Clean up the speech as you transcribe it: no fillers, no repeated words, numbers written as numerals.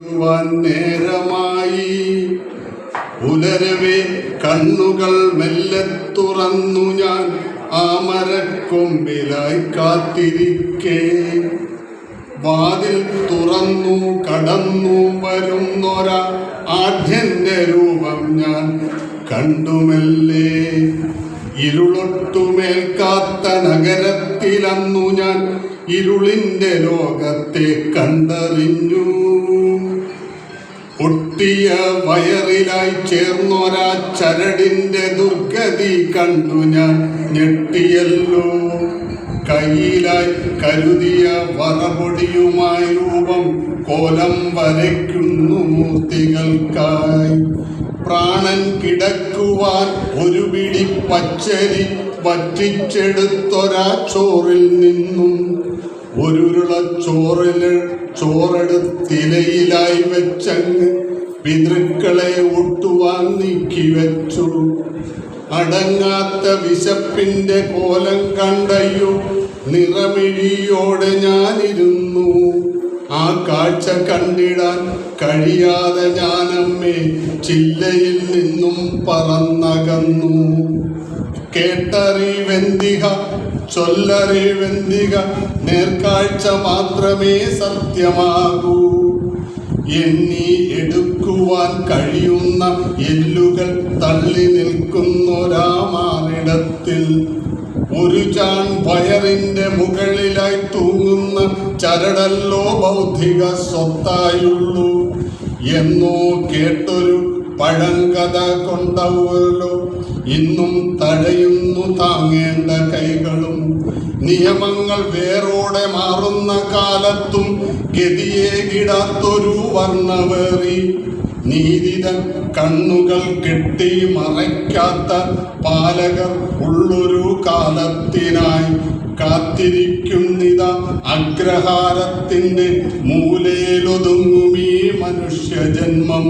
നേരമായി പുലരവേ കണ്ണുകൾ മെല്ലെ തുറന്നു ഞാൻ ആ മരക്കൊമ്പിലായി കാത്തിരിക്കേ. വാതിൽ തുറന്നു കടന്നു വരുന്നൊരാ ആദ്യന്റെ രൂപം ഞാൻ കണ്ടുമെല്ലേ. ഇരുളൊട്ടുമേൽക്കാത്ത നഗരത്തിലന്നു ഞാൻ ഇരുളിന്റെ ലോകത്തെ കണ്ടറിഞ്ഞു. ഒട്ടിയ വയറിലായി ചേർന്നൊരാ ചരടിന്റെ ദുർഗതി കണ്ടു ഞാൻ ഞെട്ടിയല്ലോ. കയ്യിലായി കരുതിയ വറപൊടിയുമായി രൂപം കോലം വരയ്ക്കുന്നു മൂർത്തികൾക്കായി. പ്രാണൻ കിടക്കുവാൻ ഒരു പിടി പച്ചരി വറ്റിച്ചെടുത്തൊരാ ചോറിൽ നിന്നും ഒരുരുള ചോറെടുത്തിലയിലായി വെച്ചങ്ങ് പിതൃക്കളെ ഒട്ടുവാൻ നീക്കിവെച്ചു. അടങ്ങാത്ത വിശപ്പിന്റെ കോലം കണ്ടയ്യോ നിറമിഴിയോടെ ഞാനിരുന്നു. ആ കാഴ്ച കണ്ടിടാൻ കഴിയാതെ ഞാനമ്മേ ചില്ലയിൽ നിന്നും പറന്നകന്നു. കേട്ടറിവെന്തിക ചൊല്ലറിവെന്തിക നേർക്കാഴ്ച മാത്രമേ സത്യമാകൂ. എണ്ണി എടുക്കുവാൻ കഴിയുന്ന എല്ലുകൾ തള്ളി നിൽക്കുന്നൊരാ മാറിടത്തിൽ ഒരു ചാൺ വയറിന്റെ മുകളിലായി തൂങ്ങുന്ന ചരടല്ലോ ഭൗതിക സ്വത്തായുള്ളൂ എന്നോ കേട്ടൊരു പഴങ്കഥ കൊണ്ടവല്ലോ ഇന്നും തടയുന്നു താങ്ങേണ്ട കൈകളും. നിയമങ്ങൾ വേരോടെ മാറുന്ന കാലത്തും ഗതിയെ കിടാത്തൊരു വർണ്ണവേറി നീതിതൻ കണ്ണുകൾ കെട്ടി മറയ്ക്കാത്ത പാലകർ ഉള്ളൊരു കാലത്തിനായി കാത്തിരിക്കുന്നിത അഗ്രഹാരത്തിന്റെ മൂലയിലൊതുങ്ങുമീ മനുഷ്യജന്മം.